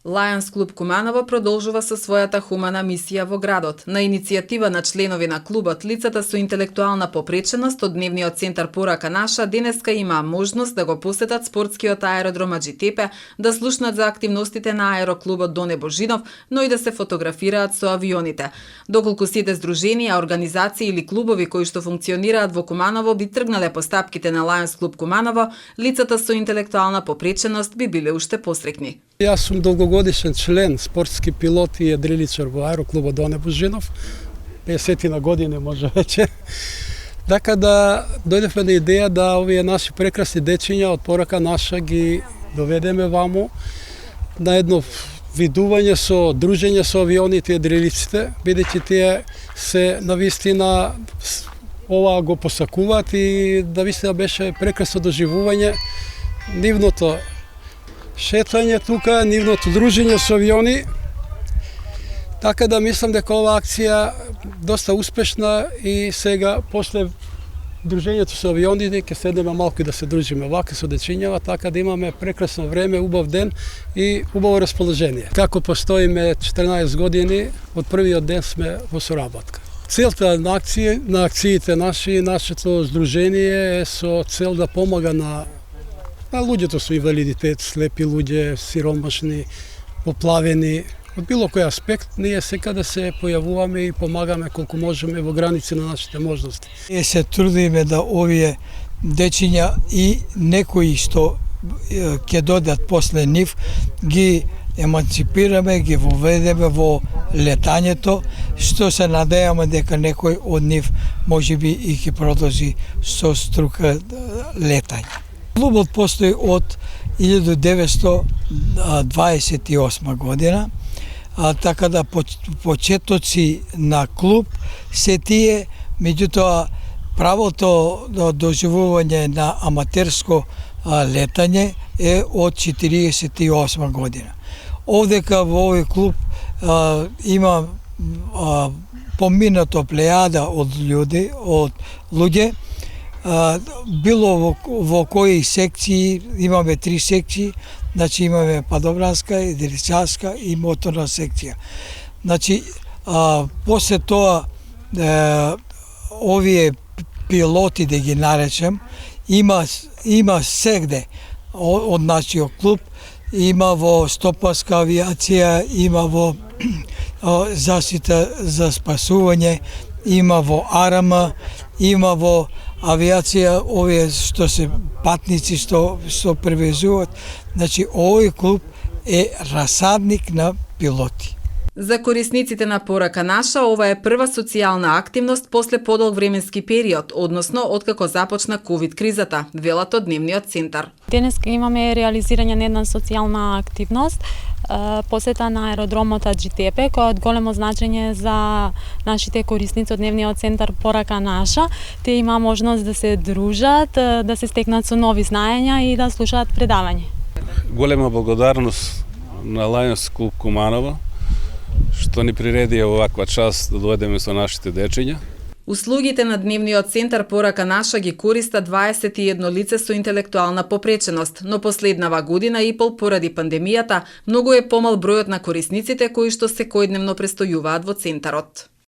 Lions Клуб Куманово продолжува со својата хумана мисија во градот. На иницијатива на членови на клубот, лицата со интелектуална попреченост од Дневниот центар Порака наша денеска имаа можност да го посетат спортскиот аеродром Аџитепе, да слушнат за активностите на аероклубот Доне Божинов, но и да се фотографираат со авионите. Доколку сите здруженија, организации или клубови кои што функционираат во Куманово би тргнале по стапките на Lions Клуб Куманово, лицата со интелектуална попреченост би биле уште посрекни. Јас сум долгогодишен член, спортски пилот и едриличар во аероклубот Доне Божинов, 50 години може веќе. Така да дојдевме на идеја да овие наши прекрасни дечиња од Порака наша ги доведеме вамо на едно видување со дружење со авионите и едрилиците, бидејќи тие се навистина ова го посакуваат и навистина беше прекрасно доживување нивното шетање тука, нивното дружење со авиони. Така да мислам дека ова акција доста успешна и сега после дружењето со авионите ќе седнеме малку и да се дружиме вака со дечињава, така да имаме прекрасно време, убав ден и убаво расположение. Како постоиме 14 години, од првиот ден сме во соработка. Целта на акциите нашето здружение е со цел да помага на луѓето со инвалидитет, слепи луѓе, сиромашни, поплавени, од било кој аспект, ние секаде се појавуваме и помагаме колку можеме во граници на нашите можности. Ние се трудиме да овие дечиња и некои што ќе додат после нив ги еманципираме, ги воведеме во летањето, што се надејаме дека некој од нив можеби и ќе продолжи со струка летање. Клубот постои од 1928 година, така да почетоци на клуб се тие, меѓутоа правото доживување на аматерско летање е од 48 година. Овдека во овој клуб има поминато плејада од луѓе, било во кои секции, имаме 3 секции, значи имаме падобранска, едриличарска и моторна секција. Значи, после тоа, овие пилоти, да ги наречем, има сегде од нашиот клуб, има во стопарска авиација, има во заштита за спасување, има во АРМ, има во авиација, овие што се патници што превезуваат. Значи, овој клуб е расадник на пилоти. За корисниците на Порака наша, ова е прва социјална активност после подолг временски период, односно откако започна ковид кризата, велат од Дневниот центар. Денес имаме реализирање на една социјална активност, посета на аеродромот Аџитепе, која е од големо значење за нашите корисници од Дневниот центар Порака наша. Те има можност да се дружат, да се стекнат со нови знаења и да слушаат предавање. Голема благодарност на Lions Клуб Куманово што ни приреди оваква част да дојдеме со нашите дечиња. Услугите на Дневниот центар Порака наша ги користа 21 лице со интелектуална попреченост, но последнава година и пол поради пандемијата многу е помал бројот на корисниците кои што секојдневно престојуваат во центарот.